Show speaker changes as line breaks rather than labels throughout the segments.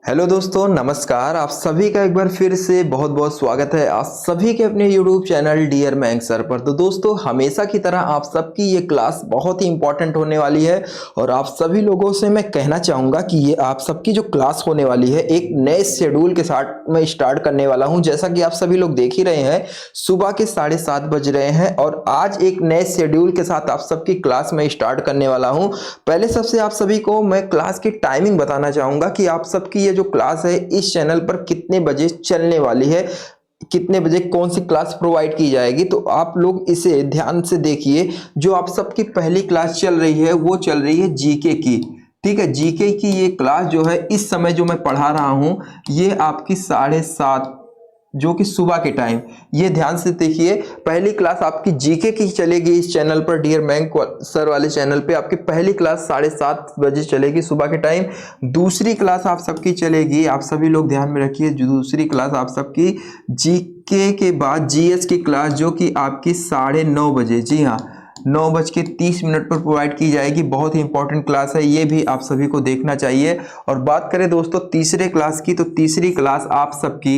Hello दोस्तों, नमस्कार। आप सभी का एक बार फिर से बहुत बहुत स्वागत है आप सभी के अपने YouTube चैनल डियर मैंग सर पर। तो दोस्तों, हमेशा की तरह आप सबकी ये क्लास बहुत ही इंपॉर्टेंट होने वाली है और आप सभी लोगों से मैं कहना चाहूँगा कि ये आप सबकी जो क्लास होने वाली है एक नए शेड्यूल के साथ मैं स्टार्ट करने वाला हूँ। जैसा कि आप सभी लोग देख ही रहे हैं, सुबह के 7:30 बज रहे हैं और आज एक नए शेड्यूल के साथ आप सबकी क्लास में स्टार्ट करने वाला हूँ। पहले सबसे आप सभी को मैं क्लास की टाइमिंग बताना चाहूँगा कि आप सबकी ये जो क्लास है इस चैनल पर कितने बजे चलने वाली है, कितने बजे कौन सी क्लास प्रोवाइड की जाएगी। तो आप लोग इसे ध्यान से देखिए। जो आप सबकी पहली क्लास चल रही है वो चल रही है जीके की। ठीक है, जीके की ये क्लास जो है इस समय जो मैं पढ़ा रहा हूं ये आपकी 7:30 जो कि सुबह के टाइम, ये ध्यान से देखिए। पहली क्लास आपकी जीके की चलेगी इस चैनल पर, डियर मैंग सर वाले चैनल पे आपकी पहली क्लास 7:30 बजे चलेगी सुबह के टाइम। दूसरी क्लास आप सबकी चलेगी, आप सभी लोग ध्यान में रखिए, जो दूसरी क्लास आप सबकी जीके के बाद जीएस की क्लास जो कि आपकी 9:30 बजे, जी हाँ 9:30 पर प्रोवाइड की जाएगी। बहुत ही इंपॉर्टेंट क्लास है, ये भी आप सभी को देखना चाहिए। और बात करें दोस्तों तीसरे क्लास की, तो तीसरी क्लास आप सबकी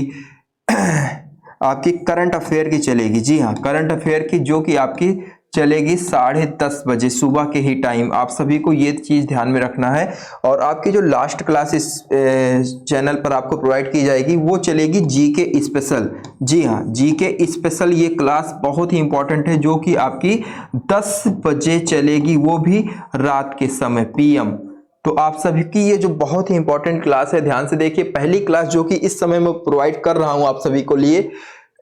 आपकी करंट अफेयर की चलेगी। जी हाँ, करंट अफेयर की जो कि आपकी चलेगी 10:30 बजे सुबह के ही टाइम। आप सभी को ये चीज ध्यान में रखना है। और आपकी जो लास्ट क्लास इस चैनल पर आपको प्रोवाइड की जाएगी वो चलेगी जीके स्पेशल। जी हाँ, जीके स्पेशल ये क्लास बहुत ही इंपॉर्टेंट है जो कि आपकी 10 बजे चलेगी, वो भी रात के समय पीएम। तो आप सभी की ये जो बहुत ही इंपॉर्टेंट क्लास है, ध्यान से देखिए। पहली क्लास जो कि इस समय मैं प्रोवाइड कर रहा हूं आप सभी को लिए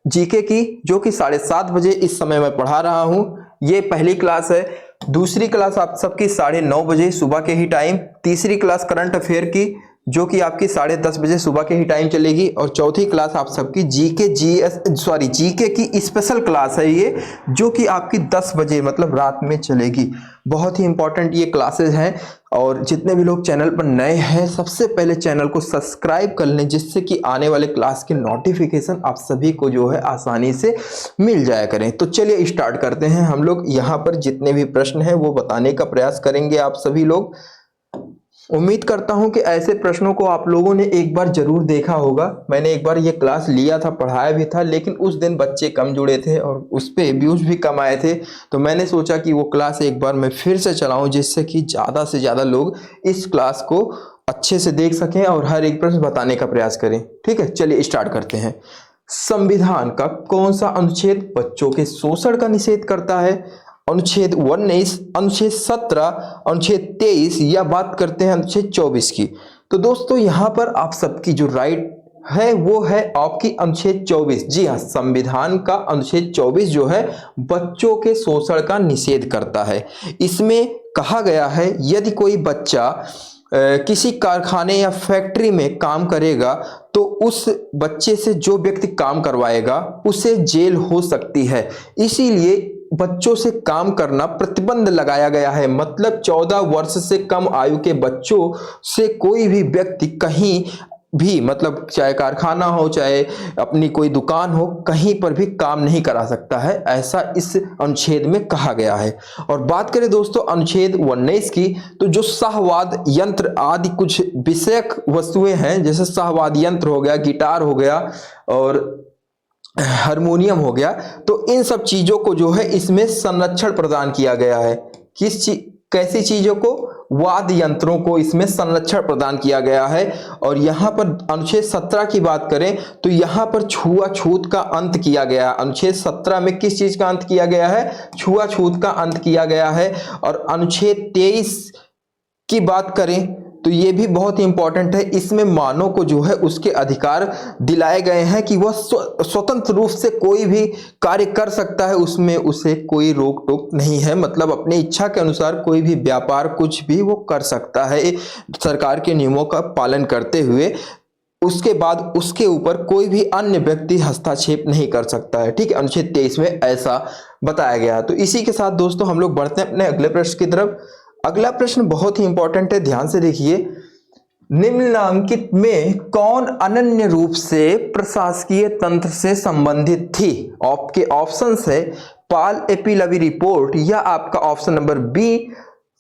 जीके की, जो कि 7:30 बजे इस समय मैं पढ़ा रहा हूं, ये पहली क्लास है। दूसरी क्लास आप सबकी 9:30 बजे सुबह के ही टाइम। तीसरी क्लास करंट अफेयर की जो कि आपकी 10:30 बजे सुबह के ही टाइम चलेगी। और चौथी क्लास आप सबकी जीके की स्पेशल क्लास है ये, जो कि आपकी 10 बजे मतलब रात में चलेगी। बहुत ही इंपॉर्टेंट ये क्लासेस हैं। और जितने भी लोग चैनल पर नए हैं, सबसे पहले चैनल को सब्सक्राइब कर लें, जिससे कि आने वाले क्लास के नोटिफिकेशन आप सभी को जो है आसानी से मिल जाया करें। तो चलिए स्टार्ट करते हैं। हम लोग यहाँ पर जितने भी प्रश्न हैं वो बताने का प्रयास करेंगे आप सभी लोग। उम्मीद करता हूं कि ऐसे प्रश्नों को आप लोगों ने एक बार जरूर देखा होगा। मैंने एक बार ये क्लास लिया था, पढ़ाया भी था, लेकिन उस दिन बच्चे कम जुड़े थे और उस पे व्यूज भी कम आए थे। तो मैंने सोचा कि वो क्लास एक बार मैं फिर से चलाऊं, जिससे कि ज़्यादा से ज़्यादा लोग इस क्लास को अच्छे से देख सकें और हर एक प्रश्न बताने का प्रयास करें। ठीक है, चलिए स्टार्ट करते हैं। संविधान का कौन सा अनुच्छेद बच्चों के शोषण का निषेध करता है? अनुच्छेद 19, अनुच्छेद 17, अनुच्छेद 23, या बात करते हैं अनुच्छेद 24 की। तो दोस्तों यहाँ पर आप सबकी जो राइट है वो है आपकी अनुच्छेद 24। जी हाँ, संविधान का अनुच्छेद 24 जो है बच्चों के शोषण का निषेध करता है। इसमें कहा गया है यदि कोई बच्चा किसी कारखाने या फैक्ट्री में काम करेगा तो उस बच्चे से जो व्यक्ति काम करवाएगा उसे जेल हो सकती है। इसीलिए बच्चों से काम करना प्रतिबंध लगाया गया है। मतलब 14 वर्ष से कम आयु के बच्चों से कोई भी व्यक्ति कहीं भी, मतलब चाहे कारखाना हो चाहे अपनी कोई दुकान हो, कहीं पर भी काम नहीं करा सकता है, ऐसा इस अनुच्छेद में कहा गया है। और बात करें दोस्तों अनुच्छेद 19 की, तो जो सहवाद यंत्र आदि कुछ विषयक वस्तुएं हैं, जैसे सहवाद यंत्र हो गया, गिटार हो गया और हारमोनियम हो गया, तो इन सब चीजों को जो है इसमें संरक्षण प्रदान किया गया है। कैसी चीजों को? वाद्य यंत्रों को इसमें संरक्षण प्रदान किया गया है। और यहाँ पर अनुच्छेद 17 की बात करें तो यहाँ पर छुआछूत का अंत किया गया है। अनुच्छेद 17 में किस चीज का अंत किया गया है? छुआछूत का अंत किया गया है। और अनुच्छेद 23 की बात करें तो ये भी बहुत ही इंपॉर्टेंट है। इसमें मानव को जो है उसके अधिकार दिलाए गए हैं कि वह स्वतंत्र रूप से कोई भी कार्य कर सकता है, उसमें उसे कोई रोक टोक नहीं है। मतलब अपनी इच्छा के अनुसार कोई भी व्यापार कुछ भी वो कर सकता है सरकार के नियमों का पालन करते हुए। उसके बाद उसके ऊपर कोई भी अन्य व्यक्ति हस्तक्षेप नहीं कर सकता है। ठीक है, अनुच्छेद 23 में ऐसा बताया गया। तो इसी के साथ दोस्तों हम लोग बढ़ते हैं अपने अगले प्रश्न की तरफ। अगला प्रश्न बहुत ही इंपॉर्टेंट है, ध्यान से देखिए। निम्नलिखित में कौन अनन्य रूप से प्रशासकीय तंत्र से संबंधित थी? आपके ऑप्शंस है पाल एपीलवी रिपोर्ट, या आपका ऑप्शन नंबर बी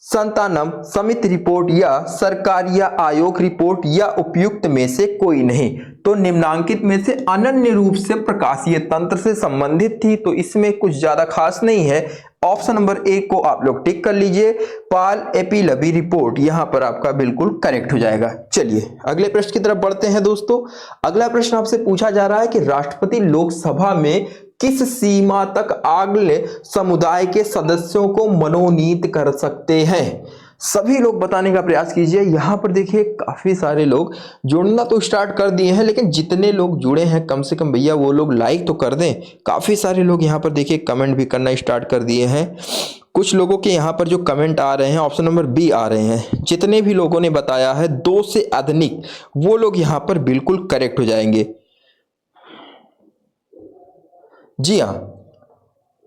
संतानम, समिति रिपोर्ट या सरकार या आयोग रिपोर्ट या उपयुक्त में से कोई नहीं। तो निम्नांकित में से अनन्य रूप से प्रकाशीय तंत्र से संबंधित थी, तो इसमें कुछ ज्यादा खास नहीं है। ऑप्शन नंबर ए को आप लोग टिक कर लीजिए, पाल एपिलबी रिपोर्ट यहां पर आपका बिल्कुल करेक्ट हो जाएगा। चलिए अगले प्रश्न की तरफ बढ़ते हैं दोस्तों। अगला प्रश्न आपसे पूछा जा रहा है कि राष्ट्रपति लोकसभा में किस सीमा तक आग्नेय समुदाय के सदस्यों को मनोनीत कर सकते हैं? सभी लोग बताने का प्रयास कीजिए। यहां पर देखिए काफी सारे लोग जुड़ना तो स्टार्ट कर दिए हैं, लेकिन जितने लोग जुड़े हैं कम से कम भैया वो लोग लाइक तो कर दें। काफी सारे लोग यहां पर देखिए कमेंट भी करना स्टार्ट कर दिए हैं। कुछ लोगों के यहाँ पर जो कमेंट आ रहे हैं ऑप्शन नंबर बी आ रहे हैं। जितने भी लोगों ने बताया है 2 से अधिक, वो लोग यहाँ पर बिल्कुल करेक्ट हो जाएंगे। जी हाँ,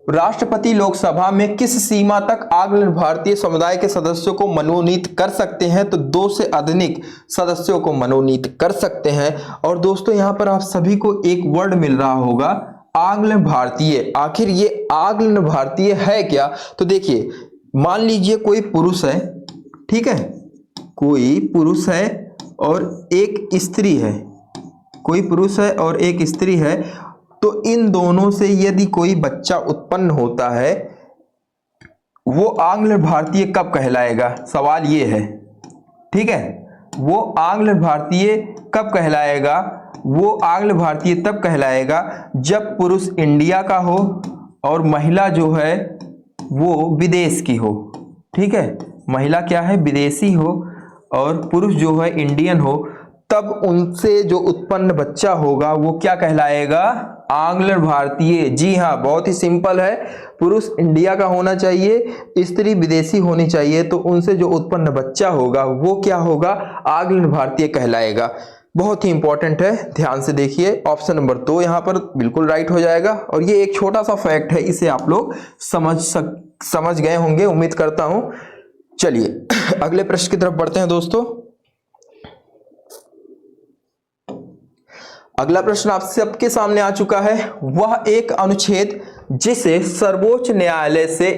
राष्ट्रपति लोकसभा में किस सीमा तक आग्नेय भारतीय समुदाय के सदस्यों को मनोनीत कर सकते हैं? तो 2 से अधिक सदस्यों को मनोनीत कर सकते हैं। और दोस्तों यहाँ पर आप सभी को एक वर्ड मिल रहा होगा, आग्नेय भारतीय। आखिर ये आग्नेय भारतीय है क्या? तो देखिए मान लीजिए कोई पुरुष है, ठीक है, कोई पुरुष है और एक स्त्री है, कोई पुरुष है और एक स्त्री है, तो इन दोनों से यदि कोई बच्चा उत्पन्न होता है वो आग्नेय भारतीय कब कहलाएगा? सवाल ये है, ठीक है। वो आग्नेय भारतीय कब कहलाएगा? वो आग्नेय भारतीय तब कहलाएगा जब पुरुष इंडिया का हो और महिला जो है वो विदेश की हो, ठीक है। महिला क्या है? विदेशी हो और पुरुष जो है इंडियन हो, तब उनसे जो उत्पन्न बच्चा होगा वो क्या कहलाएगा? आग्नेय भारतीय। जी हाँ, बहुत ही सिंपल है। पुरुष इंडिया का होना चाहिए, स्त्री विदेशी होनी चाहिए, तो उनसे जो उत्पन्न बच्चा होगा वो क्या होगा? आग्नेय भारतीय कहलाएगा। बहुत ही इंपॉर्टेंट है, ध्यान से देखिए। ऑप्शन नंबर 2 यहाँ पर बिल्कुल राइट हो जाएगा। और ये एक छोटा सा फैक्ट है, इसे आप लोग समझ गए होंगे, उम्मीद करता हूं। चलिए अगले प्रश्न की तरफ बढ़ते हैं दोस्तों। अगला प्रश्न आप सबके सामने आ चुका है, वह एक अनुच्छेद जिसे सर्वोच्च न्यायालय से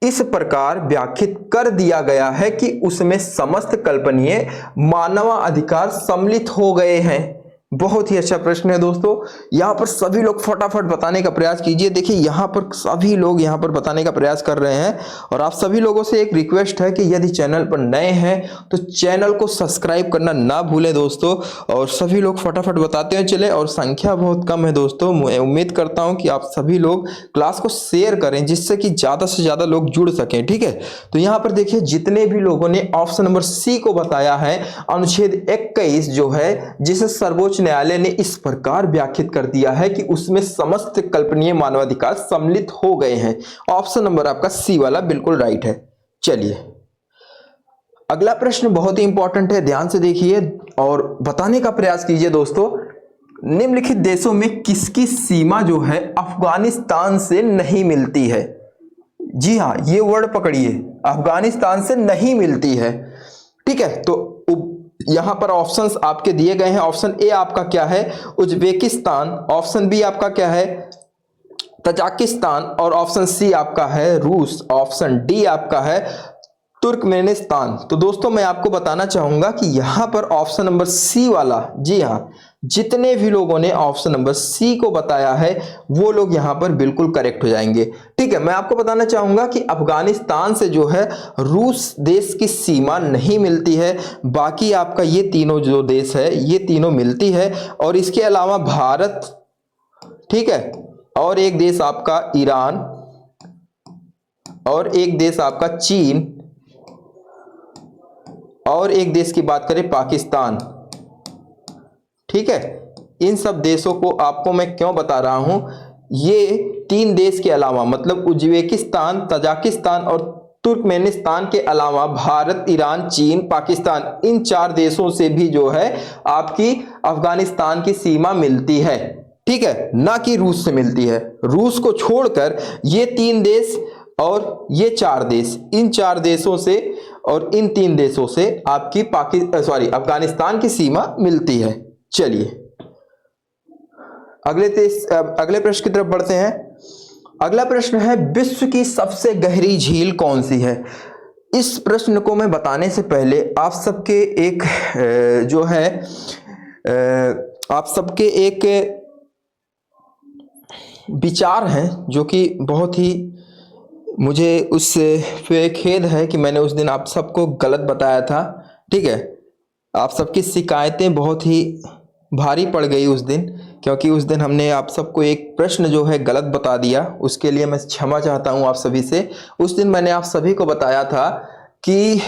इस प्रकार व्याख्यात कर दिया गया है कि उसमें समस्त कल्पनीय मानवाधिकार सम्मिलित हो गए हैं। बहुत ही अच्छा प्रश्न है दोस्तों। यहाँ पर सभी लोग फटाफट बताने का प्रयास कीजिए। देखिए यहाँ पर सभी लोग यहाँ पर बताने का प्रयास कर रहे हैं। और आप सभी लोगों से एक रिक्वेस्ट है कि यदि चैनल पर नए हैं तो चैनल को सब्सक्राइब करना ना भूलें दोस्तों। और सभी लोग फटाफट बताते हुए चले, और संख्या बहुत कम है दोस्तों। मैं उम्मीद करता हूँ कि आप सभी लोग क्लास को शेयर करें जिससे कि ज़्यादा से ज़्यादा लोग जुड़ सकें, ठीक है। तो यहाँ पर देखिए जितने भी लोगों ने ऑप्शन नंबर सी को बताया है, अनुच्छेद 21 जो है जिसे सर्वोच्च न्यायालय ने इस प्रकार व्याख्यात कर दिया है कि उसमें समस्त कल्पनीय मानवाधिकार सम्मिलित हो गए हैं। ऑप्शन नंबर आपका सी वाला बिल्कुल राइट है। चलिए अगला प्रश्न बहुत ही इंपॉर्टेंट है, ध्यान से देखिए और बताने का प्रयास कीजिए दोस्तों। निम्नलिखित देशों में किसकी सीमा जो है अफगानिस्तान से नहीं मिलती है? जी हाँ, ये वर्ड पकड़िए, अफगानिस्तान से नहीं मिलती है, ठीक है। तो यहां पर ऑप्शंस आपके दिए गए हैं। ऑप्शन ए आपका क्या है? उज्बेकिस्तान। ऑप्शन बी आपका क्या है? तजाकिस्तान। और ऑप्शन सी आपका है रूस। ऑप्शन डी आपका है तुर्कमेनिस्तान। तो दोस्तों मैं आपको बताना चाहूंगा कि यहां पर ऑप्शन नंबर सी वाला, जी हाँ, जितने भी लोगों ने ऑप्शन नंबर सी को बताया है वो लोग यहां पर बिल्कुल करेक्ट हो जाएंगे, ठीक है। मैं आपको बताना चाहूंगा कि अफगानिस्तान से जो है रूस देश की सीमा नहीं मिलती है, बाकी आपका ये तीनों जो देश है ये तीनों मिलती है। और इसके अलावा भारत, ठीक है, और एक देश आपका ईरान, और एक देश आपका चीन, और एक देश की बात करें पाकिस्तान, ठीक है। इन सब देशों को आपको मैं क्यों बता रहा हूं, ये 3 देश के अलावा मतलब उज्बेकिस्तान, तजाकिस्तान और तुर्कमेनिस्तान के अलावा भारत, ईरान, चीन, पाकिस्तान, इन 4 देशों से भी जो है आपकी अफगानिस्तान की सीमा मिलती है, ठीक है, ना कि रूस से मिलती है। रूस को छोड़कर ये 3 देश और ये 4 देश, इन 4 देशों से और इन 3 देशों से आपकी अफगानिस्तान की सीमा मिलती है। चलिए अगले प्रश्न की तरफ बढ़ते हैं। अगला प्रश्न है, विश्व की सबसे गहरी झील कौन सी है? इस प्रश्न को मैं बताने से पहले आप सबके एक जो है आप सबके एक विचार हैं जो कि बहुत ही मुझे उस पे खेद है कि मैंने उस दिन आप सबको गलत बताया था। ठीक है, आप सबकी शिकायतें बहुत ही भारी पड़ गई उस दिन, क्योंकि उस दिन हमने आप सबको एक प्रश्न जो है गलत बता दिया। उसके लिए मैं क्षमा चाहता हूं आप सभी से। उस दिन मैंने आप सभी को बताया था कि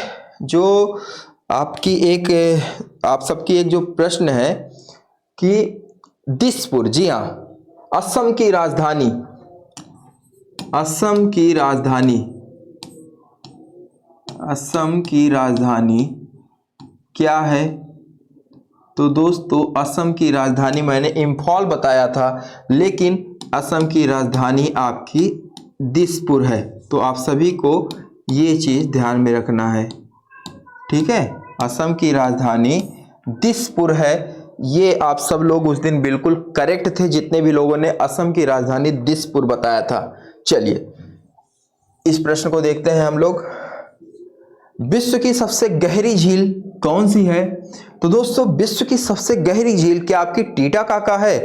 जो आपकी एक आप सबकी एक जो प्रश्न है कि दिसपुर, जी हाँ, असम की राजधानी, असम की राजधानी, असम की राजधानी क्या है? तो दोस्तों असम की राजधानी मैंने इम्फॉल बताया था, लेकिन असम की राजधानी आपकी दिसपुर है। तो आप सभी को ये चीज़ ध्यान में रखना है। ठीक है, असम की राजधानी दिसपुर है। ये आप सब लोग उस दिन बिल्कुल करेक्ट थे, जितने भी लोगों ने असम की राजधानी दिसपुर बताया था। चलिए इस प्रश्न को देखते हैं हम लोग। विश्व की सबसे गहरी झील कौन सी है? तो दोस्तों विश्व की सबसे गहरी झील क्या आपकी टीटाकाका है,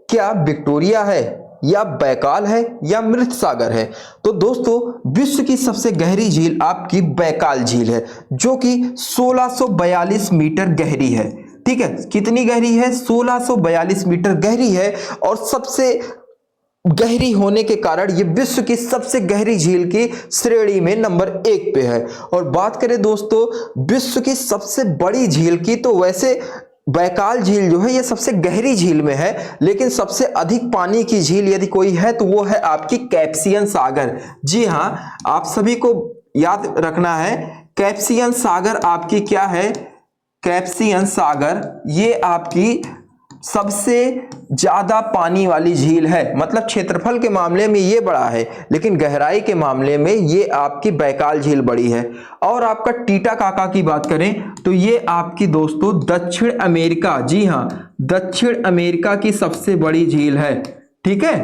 क्या विक्टोरिया है, या बैकाल है, या मृत सागर है? तो दोस्तों विश्व की सबसे गहरी झील आपकी बैकाल झील है, जो कि 1642 मीटर गहरी है। ठीक है, कितनी गहरी है? 1642 मीटर गहरी है, और सबसे गहरी होने के कारण ये विश्व की सबसे गहरी झील की श्रेणी में नंबर 1 पे है। और बात करें दोस्तों विश्व की सबसे बड़ी झील की, तो वैसे बैकाल झील जो है ये सबसे गहरी झील में है, लेकिन सबसे अधिक पानी की झील यदि कोई है तो वो है आपकी कैस्पियन सागर। जी हाँ, आप सभी को याद रखना है, कैस्पियन सागर आपकी क्या है? कैस्पियन सागर ये आपकी सबसे ज्यादा पानी वाली झील है। मतलब क्षेत्रफल के मामले में ये बड़ा है, लेकिन गहराई के मामले में ये आपकी बैकाल झील बड़ी है। और आपका टीटाकाका की बात करें तो ये आपकी दोस्तों दक्षिण अमेरिका, जी हाँ, दक्षिण अमेरिका की सबसे बड़ी झील है। ठीक है,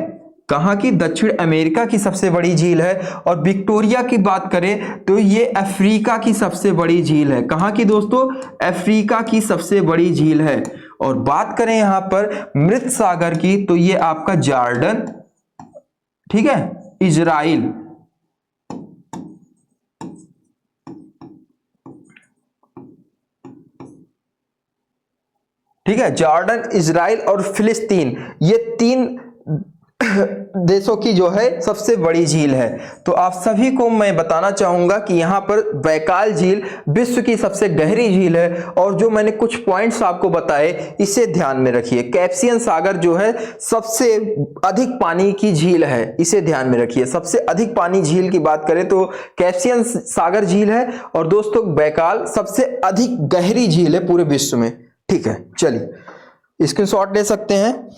कहाँ की? दक्षिण अमेरिका की सबसे बड़ी झील है। और विक्टोरिया की बात करें तो ये अफ्रीका की सबसे बड़ी झील है। कहाँ की दोस्तों? अफ्रीका की सबसे बड़ी झील है। और बात करें यहां पर मृत सागर की तो ये आपका जॉर्डन, ठीक है, इजराइल, ठीक है, जॉर्डन, इजराइल और फिलिस्तीन, ये 3 देशों की जो है सबसे बड़ी झील है। तो आप सभी को मैं बताना चाहूंगा कि यहां पर बैकाल झील विश्व की सबसे गहरी झील है। और जो मैंने कुछ पॉइंट्स आपको बताए इसे ध्यान में रखिए। कैस्पियन सागर जो है सबसे अधिक पानी की झील है, इसे ध्यान में रखिए। सबसे अधिक पानी झील की बात करें तो कैस्पियन सागर झील है। और दोस्तों बैकाल सबसे अधिक गहरी झील है पूरे विश्व में। ठीक है, चलिए स्क्रीनशॉट ले सकते हैं।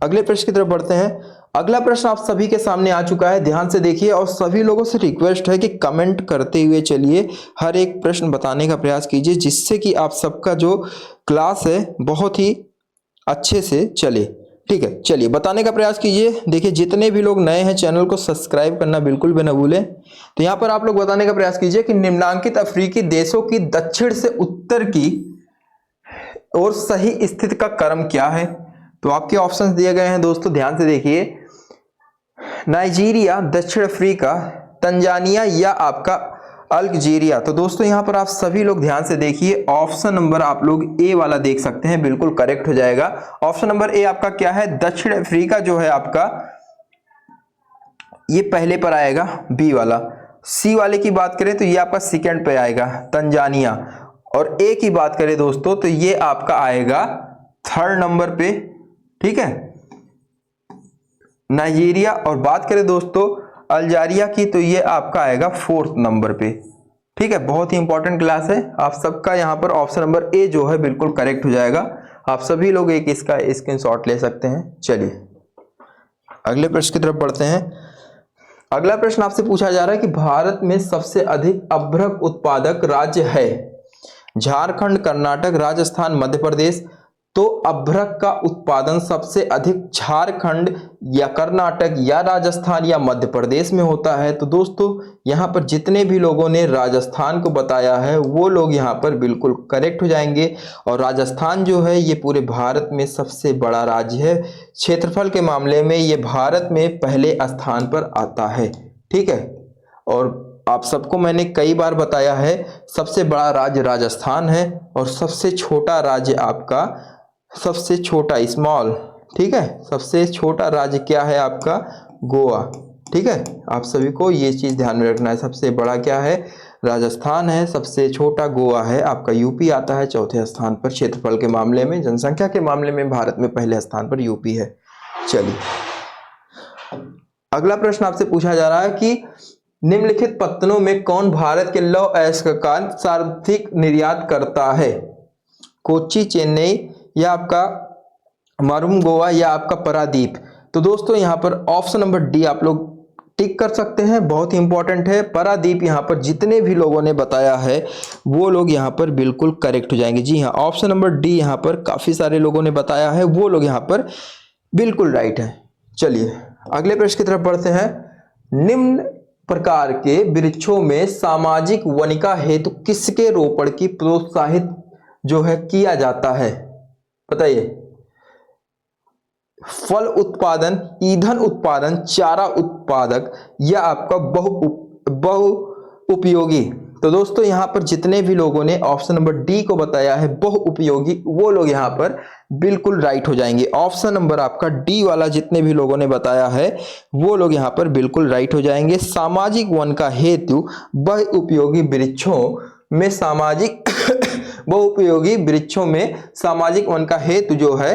अगले प्रश्न की तरफ बढ़ते हैं। अगला प्रश्न आप सभी के सामने आ चुका है, ध्यान से देखिए। और सभी लोगों से रिक्वेस्ट है कि कमेंट करते हुए चलिए, हर एक प्रश्न बताने का प्रयास कीजिए, जिससे कि आप सबका जो क्लास है बहुत ही अच्छे से चले। ठीक है, चलिए बताने का प्रयास कीजिए। देखिए जितने भी लोग नए हैं चैनल को सब्सक्राइब करना बिल्कुल भी न भूलें। तो यहाँ पर आप लोग बताने का प्रयास कीजिए कि निम्नांकित अफ्रीकी देशों की दक्षिण से उत्तर की और सही स्थिति का क्रम क्या है? तो आपके ऑप्शंस दिए गए हैं दोस्तों, ध्यान से देखिए। नाइजीरिया, दक्षिण अफ्रीका, तंजानिया, या आपका अल्जीरिया। तो दोस्तों यहां पर आप सभी लोग ध्यान से देखिए, ऑप्शन नंबर आप लोग ए वाला देख सकते हैं, बिल्कुल करेक्ट हो जाएगा। ऑप्शन नंबर ए आपका क्या है? दक्षिण अफ्रीका जो है आपका ये पहले पर आएगा, बी वाला। सी वाले की बात करें तो ये आपका सेकंड पे आएगा, तंजानिया। और ए की बात करें दोस्तों तो ये आपका आएगा 3rd नंबर पे। ठीक है, नाइजीरिया। और बात करें दोस्तों अल्जीरिया की तो ये आपका आएगा 4th नंबर पे। ठीक है, बहुत ही इंपॉर्टेंट क्लास है आप सबका। यहाँ पर ऑप्शन नंबर ए जो है बिल्कुल करेक्ट हो जाएगा। आप सभी लोग एक इसका स्क्रीनशॉट ले सकते हैं। चलिए अगले प्रश्न की तरफ बढ़ते हैं। अगला प्रश्न आपसे पूछा जा रहा है कि भारत में सबसे अधिक अभ्रक उत्पादक राज्य है झारखंड, कर्नाटक, राजस्थान, मध्य प्रदेश। तो अभ्रक का उत्पादन सबसे अधिक झारखंड या कर्नाटक या राजस्थान या मध्य प्रदेश में होता है। तो दोस्तों यहाँ पर जितने भी लोगों ने राजस्थान को बताया है वो लोग यहाँ पर बिल्कुल करेक्ट हो जाएंगे। और राजस्थान जो है ये पूरे भारत में सबसे बड़ा राज्य है। क्षेत्रफल के मामले में ये भारत में पहले स्थान पर आता है। ठीक है, और आप सबको मैंने कई बार बताया है सबसे बड़ा राज्य राजस्थान है और सबसे छोटा राज्य आपका, सबसे छोटा स्मॉल, ठीक है, सबसे छोटा राज्य क्या है आपका, गोवा। ठीक है, आप सभी को ये चीज़ ध्यान में रखना है। सबसे बड़ा क्या है, राजस्थान है, सबसे छोटा गोवा है, आपका यूपी आता है चौथे स्थान पर। क्षेत्रफल के मामले में, जनसंख्या के मामले में भारत में पहले स्थान पर यूपी है। चलिए अगला प्रश्न आपसे पूछा जा रहा है कि निम्नलिखित पत्तनों में कौन भारत के लौह अयस्क का सर्वाधिक निर्यात करता है? कोच्चि, चेन्नई या आपका मारुम गोवा या आपका पारादीप। तो दोस्तों यहाँ पर ऑप्शन नंबर डी आप लोग टिक कर सकते हैं, बहुत ही इंपॉर्टेंट है। पारादीप यहाँ पर जितने भी लोगों ने बताया है वो लोग यहाँ पर बिल्कुल करेक्ट हो जाएंगे। जी हाँ, ऑप्शन नंबर डी यहाँ पर काफी सारे लोगों ने बताया है, वो लोग यहाँ पर बिल्कुल राइट है। चलिए अगले प्रश्न की तरफ बढ़ते हैं। निम्न प्रकार के वृक्षों में सामाजिक वनिका हेतु किसके रोपण की प्रोत्साहित जो है किया जाता है? बताइए। फल उत्पादन, ईंधन उत्पादन, चारा उत्पादक या आपका बहु उपयोगी। तो दोस्तों यहाँ पर जितने भी लोगों ने ऑप्शन नंबर डी को बताया है बहु उपयोगी, वो लोग यहाँ पर बिल्कुल राइट हो जाएंगे। ऑप्शन नंबर आपका डी वाला जितने भी लोगों ने बताया है वो लोग यहाँ पर बिल्कुल राइट हो जाएंगे। सामाजिक वन का हेतु बहु उपयोगी वृक्षों में सामाजिक बहुउपयोगी वृक्षों में सामाजिक वन का हेतु जो है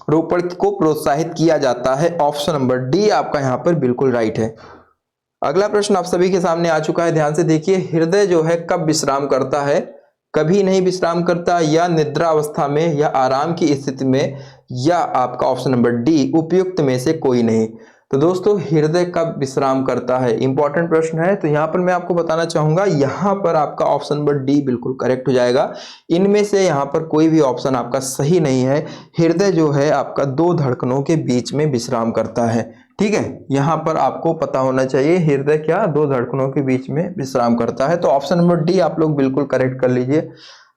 रोपण को प्रोत्साहित किया जाता है। ऑप्शन नंबर डी आपका यहाँ पर बिल्कुल राइट है। अगला प्रश्न आप सभी के सामने आ चुका है, ध्यान से देखिए। हृदय जो है कब विश्राम करता है? कभी नहीं विश्राम करता, या निद्रा अवस्था में, या आराम की स्थिति में, या आपका ऑप्शन नंबर डी उपयुक्त में से कोई नहीं। तो दोस्तों हृदय कब विश्राम करता है, इंपॉर्टेंट प्रश्न है। तो यहाँ पर मैं आपको बताना चाहूंगा, यहाँ पर आपका ऑप्शन नंबर डी बिल्कुल करेक्ट हो जाएगा। इनमें से यहाँ पर कोई भी ऑप्शन आपका सही नहीं है। हृदय जो है आपका दो धड़कनों के बीच में विश्राम करता है। ठीक है, यहाँ पर आपको पता होना चाहिए हृदय क्या दो धड़कनों के बीच में विश्राम करता है। तो ऑप्शन नंबर डी आप लोग बिल्कुल करेक्ट कर लीजिए।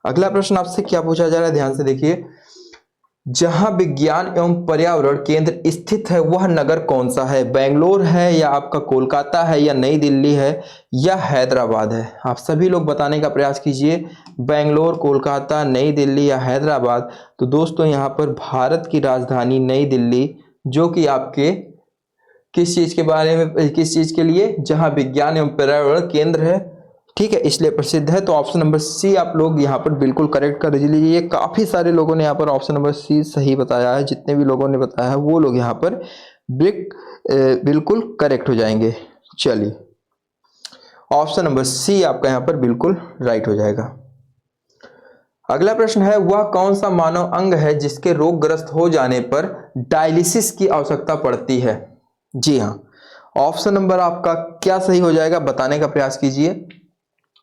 अगला प्रश्न आपसे क्या पूछा जा रहा है, ध्यान से देखिए। जहां विज्ञान एवं पर्यावरण केंद्र स्थित है वह नगर कौन सा है? बेंगलोर है, या आपका कोलकाता है, या नई दिल्ली है, या हैदराबाद है? आप सभी लोग बताने का प्रयास कीजिए। बेंगलोर, कोलकाता, नई दिल्ली या हैदराबाद। तो दोस्तों यहाँ पर भारत की राजधानी नई दिल्ली, जो कि आपके किस चीज के बारे में, किस चीज के लिए, जहां विज्ञान एवं पर्यावरण केंद्र है, ठीक है, इसलिए प्रसिद्ध है। तो ऑप्शन नंबर सी आप लोग यहाँ पर बिल्कुल करेक्ट कर लीजिए। काफी सारे लोगों ने यहाँ पर ऑप्शन नंबर सी सही बताया है। जितने भी लोगों ने बताया है वो लोग यहाँ पर बिल्कुल करेक्ट हो जाएंगे। चलिए ऑप्शन नंबर सी आपका यहाँ पर बिल्कुल राइट हो जाएगा। अगला प्रश्न है, वह कौन सा मानव अंग है जिसके रोगग्रस्त हो जाने पर डायलिसिस की आवश्यकता पड़ती है? जी हाँ, ऑप्शन नंबर आपका क्या सही हो जाएगा, बताने का प्रयास कीजिए।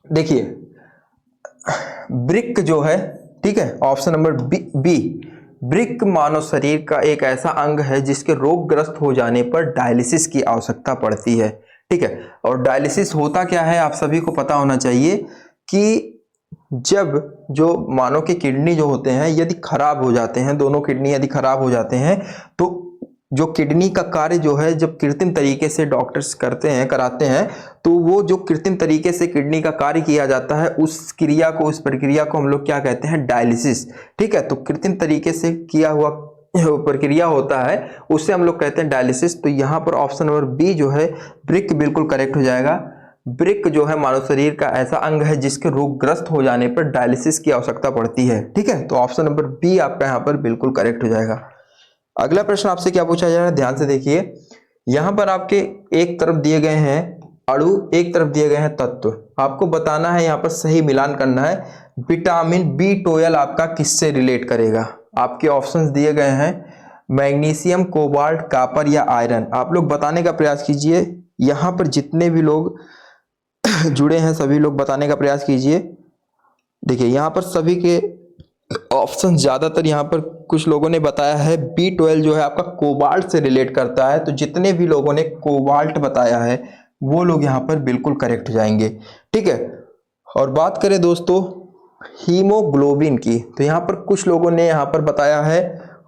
देखिए वृक्क जो है, ठीक है, ऑप्शन नंबर बी, वृक्क मानव शरीर का एक ऐसा अंग है जिसके रोगग्रस्त हो जाने पर डायलिसिस की आवश्यकता पड़ती है। ठीक है, और डायलिसिस होता क्या है आप सभी को पता होना चाहिए कि जब जो मानव के किडनी जो होते हैं यदि खराब हो जाते हैं, दोनों किडनी यदि खराब हो जाते हैं, तो जो किडनी का कार्य जो है जब कृत्रिम तरीके से डॉक्टर्स कराते हैं, तो वो जो कृत्रिम तरीके से किडनी का कार्य किया जाता है उस क्रिया को, उस प्रक्रिया को हम लोग क्या कहते हैं, डायलिसिस। ठीक है, तो कृत्रिम तरीके से किया हुआ प्रक्रिया होता है उससे हम लोग कहते हैं डायलिसिस। तो यहाँ पर ऑप्शन नंबर बी जो है वृक्क बिल्कुल करेक्ट हो जाएगा। वृक्क जो है मानव शरीर का ऐसा अंग है जिसके रोगग्रस्त हो जाने पर डायलिसिस की आवश्यकता पड़ती है। ठीक है, तो ऑप्शन नंबर बी आपका यहाँ पर बिल्कुल करेक्ट हो जाएगा। अगला प्रश्न आपसे क्या पूछा जा रहा है, ध्यान से देखिए। यहां पर आपके एक तरफ दिए गए हैं अणु, एक तरफ दिए गए हैं तत्व। आपको बताना है, यहाँ पर सही मिलान करना है। विटामिन B12 आपका किससे रिलेट करेगा? आपके ऑप्शंस दिए गए हैं, मैग्नीशियम, कोबाल्ट, कॉपर या आयरन। आप लोग बताने का प्रयास कीजिए। यहाँ पर जितने भी लोग जुड़े हैं सभी लोग बताने का प्रयास कीजिए। देखिए यहाँ पर सभी के ऑप्शन ज्यादातर यहाँ पर कुछ लोगों ने बताया है B12 जो है आपका कोबाल्ट से रिलेट करता है। तो जितने भी लोगों ने कोबाल्ट बताया है वो लोग यहाँ पर बिल्कुल करेक्ट हो जाएंगे, ठीक है। और बात करें दोस्तों हीमोग्लोबिन की, तो यहाँ पर कुछ लोगों ने यहाँ पर बताया है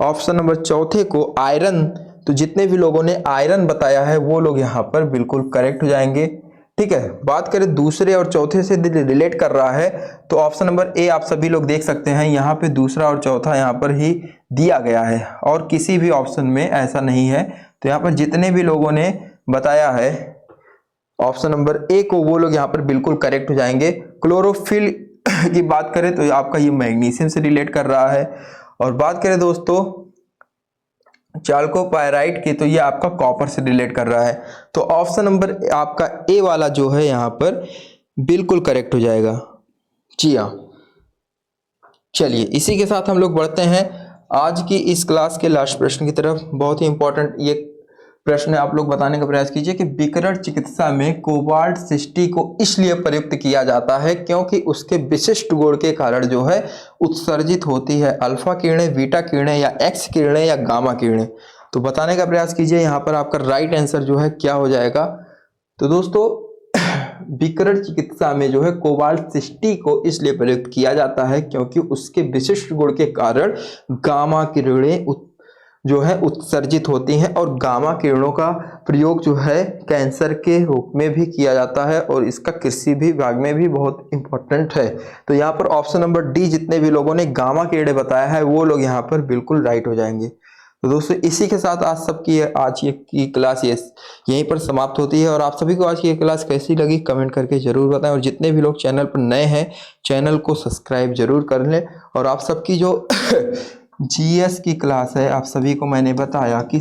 ऑप्शन नंबर चौथे को आयरन। तो जितने भी लोगों ने आयरन बताया है वो लोग यहाँ पर बिल्कुल करेक्ट हो जाएंगे, ठीक है। बात करें दूसरे और चौथे से रिलेट कर रहा है तो ऑप्शन नंबर ए आप सभी लोग देख सकते हैं, यहाँ पे दूसरा और चौथा यहाँ पर ही दिया गया है और किसी भी ऑप्शन में ऐसा नहीं है। तो यहाँ पर जितने भी लोगों ने बताया है ऑप्शन नंबर ए को वो लोग यहाँ पर बिल्कुल करेक्ट हो जाएंगे। क्लोरोफिल की बात करें तो आपका ये मैग्नीशियम से रिलेट कर रहा है। और बात करें दोस्तों चाल्कोपाइराइट की, तो ये आपका कॉपर से रिलेट कर रहा है। तो ऑप्शन नंबर आपका ए वाला जो है यहाँ पर बिल्कुल करेक्ट हो जाएगा। जी हाँ, चलिए इसी के साथ हम लोग बढ़ते हैं आज की इस क्लास के लास्ट प्रश्न की तरफ। बहुत ही इंपॉर्टेंट ये प्रश्न आप लोग बताने का प्रयास कीजिए कि विकिरण चिकित्सा में कोबाल्ट 60 को इसलिए प्रयुक्त किया जाता है क्योंकि उसके विशिष्ट गुण के कारण जो है उत्सर्जित होती है अल्फा किरणें, बीटा किरणें या एक्स किरणें या गामा किरणें। तो बताने का प्रयास कीजिए यहाँ पर आपका राइट आंसर जो है क्या हो जाएगा। तो दोस्तों विकिरण चिकित्सा में जो है कोबाल्ट 60 को इसलिए प्रयुक्त किया जाता है क्योंकि उसके विशिष्ट गुण के कारण गामा किरणें जो है उत्सर्जित होती हैं और गामा किरणों का प्रयोग जो है कैंसर के रोग में भी किया जाता है और इसका कृषि विभाग में भी बहुत इंपॉर्टेंट है। तो यहाँ पर ऑप्शन नंबर डी जितने भी लोगों ने गामा किरणें बताया है वो लोग यहाँ पर बिल्कुल राइट हो जाएंगे। तो दोस्तों इसी के साथ आज की क्लास यहीं पर समाप्त होती है। और आप सभी को आज की क्लास कैसी लगी कमेंट करके जरूर बताएं और जितने भी लोग चैनल पर नए हैं चैनल को सब्सक्राइब जरूर कर लें। और आप सबकी जो जीएस की क्लास है आप सभी को मैंने बताया कि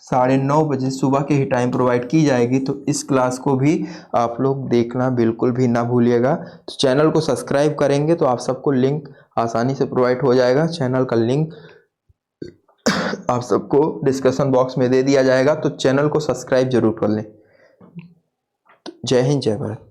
9:30 बजे सुबह के ही टाइम प्रोवाइड की जाएगी, तो इस क्लास को भी आप लोग देखना बिल्कुल भी ना भूलिएगा। तो चैनल को सब्सक्राइब करेंगे तो आप सबको लिंक आसानी से प्रोवाइड हो जाएगा। चैनल का लिंक आप सबको डिस्कशन बॉक्स में दे दिया जाएगा, तो चैनल को सब्सक्राइब जरूर कर लें। जय हिंद, जय भारत।